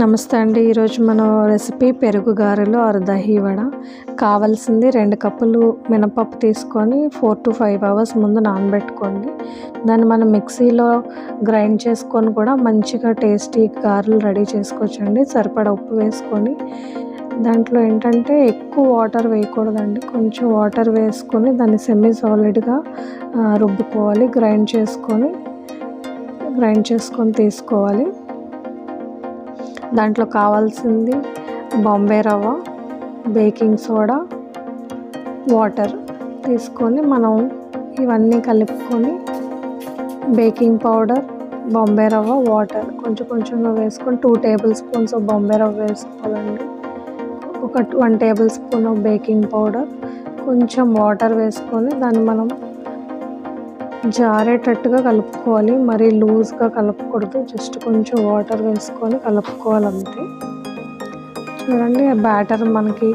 నమస్తే అండి. ఈరోజు మన రెసిపీ పెరుగు గారెలు ఆర్ దహి వడ. కావాల్సింది 2 కప్పులు మినపప్పు తీసుకొని 4 to 5 అవర్స్ ముందు నానబెట్టుకోండి. దాన్ని మనం మిక్సీలో గ్రైండ్ చేసుకొని కూడా మంచిగా టేస్టీ గారెలు రెడీ చేసుకోవచ్చండి. సరిపడా ఉప్పు వేసుకొని దాంట్లో ఏంటంటే ఎక్కువ వాటర్ వేయకూడదండి. కొంచెం వాటర్ వేసుకొని దాన్ని సెమీ సాలిడ్గా రుబ్బుకోవాలి. గ్రైండ్ చేసుకొని తీసుకోవాలి. దాంట్లో కావాల్సింది బాంబే రవ్వ, బేకింగ్ సోడా, వాటర్ తీసుకొని మనం ఇవన్నీ కలుపుకొని బేకింగ్ పౌడర్, బాంబే రవ్వ, వాటర్ కొంచెంగా వేసుకొని 2 టేబుల్ స్పూన్స్ బాంబే రవ్వ వేసుకోవాలండి. ఒక 1 టేబుల్ స్పూన్ బేకింగ్ పౌడర్, కొంచెం వాటర్ వేసుకొని దాన్ని మనం జారేటట్టుగా కలుపుకోవాలి. మరీ లూజ్గా కలపకూడదు. జస్ట్ కొంచెం వాటర్ వేసుకొని కలుపుకోవాలి అంతే. చూడండి, బ్యాటర్ మనకి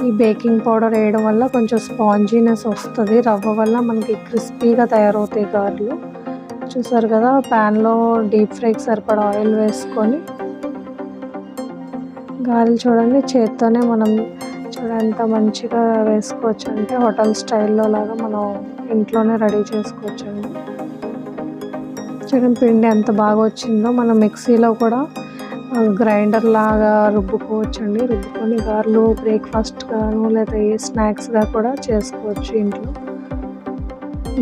ఈ బేకింగ్ పౌడర్ వేయడం వల్ల కొంచెం స్పాంజీనెస్ వస్తుంది. రవ్వ వల్ల మనకి క్రిస్పీగా తయారవుతాయి గారెలు. చూసారు కదా, ప్యాన్లో డీప్ ఫ్రైకి సరిపడా ఆయిల్ వేసుకొని గారెలు చూడండి చేత్తోనే మనం ఎంత మంచిగా వేసుకోవచ్చు అంటే హోటల్ స్టైల్లో లాగా మనం ఇంట్లోనే రెడీ చేసుకోవచ్చండి. చూడండి పిండి ఎంత బాగా వచ్చిందో. మనం మిక్సీలో కూడా గ్రైండర్ లాగా రుబ్బుకోవచ్చండి. రుబ్బుకొని గారెలు బ్రేక్ఫాస్ట్ గాను లేదా ఏ స్నాక్స్గా కూడా చేసుకోవచ్చు ఇంట్లో.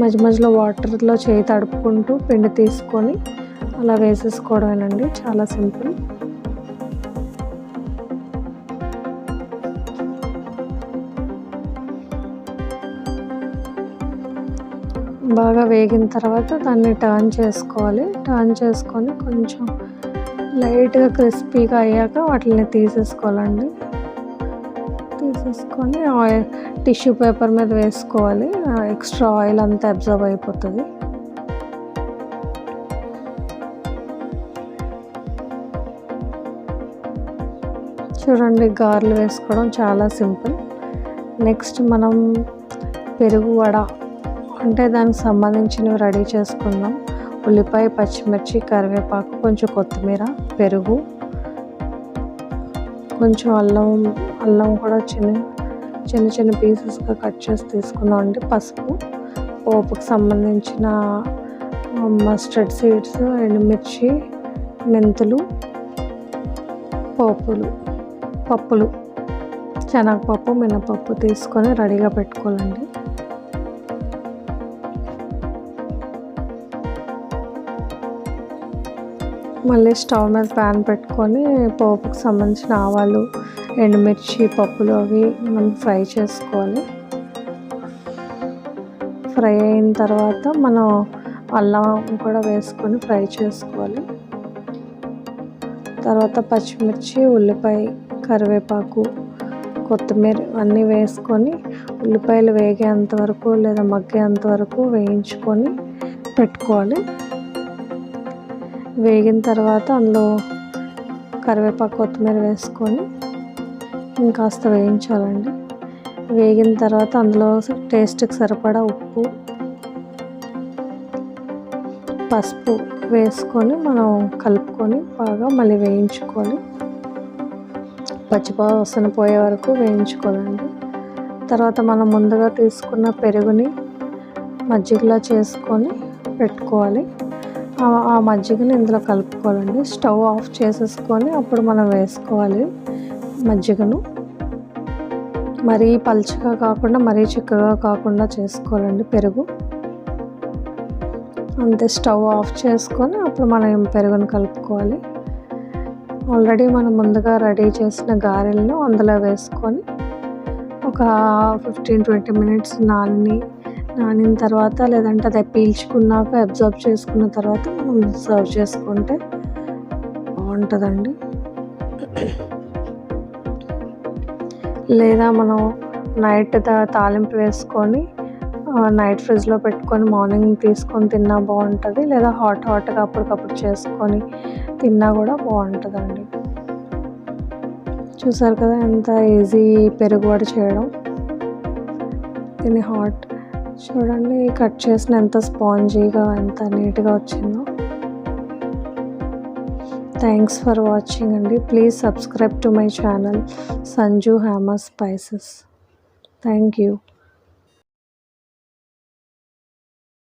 మధ్యలో వాటర్లో చేయి తడుపుకుంటూ పిండి తీసుకొని అలా వేసేసుకోవడమేనండి. చాలా సింపుల్. బాగా వేగిన తర్వాత దాన్ని టర్న్ చేసుకొని కొంచెం లైట్గా క్రిస్పీగా అయ్యాక వాటిని తీసేసుకోవాలండి. తీసేసుకొని ఆయిల్ టిష్యూ పేపర్ మీద వేసుకోవాలి. ఎక్స్ట్రా ఆయిల్ అంతా అబ్జర్వ్ అయిపోతుంది. చూడండి, గారెలు వేసుకోవడం చాలా సింపుల్. నెక్స్ట్ మనం పెరుగు వడ అంటే దానికి సంబంధించినవి రెడీ చేసుకుందాం. ఉల్లిపాయ, పచ్చిమిర్చి, కరివేపాకు, కొంచెం కొత్తిమీర, పెరుగు, కొంచెం అల్లం కూడా చిన్న పీసెస్గా కట్ చేసి తీసుకుందాం అండి. పసుపు, పోపుకి సంబంధించిన మస్టర్డ్ సీడ్స్, ఎండుమిర్చి, మెంతులు, పప్పులు, శనగపప్పు, మినపప్పు తీసుకొని రెడీగా పెట్టుకోవాలండి. మళ్ళీ స్టవ్ మీద ప్యాన్ పెట్టుకొని పోపుకి సంబంధించిన ఆవాలు, ఎండుమిర్చి, పప్పులు అవి మనం ఫ్రై చేసుకోవాలి. ఫ్రై అయిన తర్వాత మనం అల్లం కూడా వేసుకొని ఫ్రై చేసుకోవాలి. తర్వాత పచ్చిమిర్చి, ఉల్లిపాయ, కరివేపాకు, కొత్తిమీర అన్నీ వేసుకొని ఉల్లిపాయలు వేగేంత వరకు లేదా మగ్గేంత వరకు వేయించుకొని పెట్టుకోవాలి. వేగిన తర్వాత అందులో కరివేపాకు, కొత్తిమీర వేసుకొని ఇంకాస్త వేయించాలండి. వేగిన తర్వాత అందులో టేస్ట్కి సరిపడా ఉప్పు, పసుపు వేసుకొని మనం కలుపుకొని బాగా మళ్ళీ వేయించుకోవాలి. పచ్చివాసన పోయే వరకు వేయించుకోవాలండి. తర్వాత మనం ముందుగా తీసుకున్న పెరుగుని మజ్జిగలా చేసుకొని పెట్టుకోవాలి. ఆ మజ్జిగని ఇందులో కలుపుకోవాలండి. స్టవ్ ఆఫ్ చేసేసుకొని అప్పుడు మనం వేసుకోవాలి మజ్జిగను. మరీ పల్చగా కాకుండా మరీ చిక్కగా కాకుండా చేసుకోవాలండి పెరుగు. అంతే, స్టవ్ ఆఫ్ చేసుకొని అప్పుడు మనం పెరుగును కలుపుకోవాలి. ఆల్రెడీ మనం ముందుగా రెడీ చేసిన గారెలను అందులో వేసుకొని ఒక 15-20 మినిట్స్ నానిన తర్వాత లేదంటే అది పీల్చుకున్నాక అబ్జర్వ్ చేసుకున్న తర్వాత మనం సర్వ్ చేసుకుంటే బాగుంటుందండి. లేదా మనం నైట్ తాలింపు వేసుకొని నైట్ ఫ్రిడ్జ్లో పెట్టుకొని మార్నింగ్ తీసుకొని తిన్నా బాగుంటుంది. లేదా హాట్గా అప్పటికప్పుడు చేసుకొని తిన్నా కూడా బాగుంటుందండి. చూసారు కదా ఎంత ఈజీ పెరుగు వడ చేయడం. దీన్ని చూడండి, కట్ చేసిన ఎంత స్పాంజీగా ఎంత నీట్గా వచ్చిందో. థ్యాంక్స్ ఫర్ వాచింగ్ అండి. Please subscribe to my channel SanjuHemaSpices. Thank you.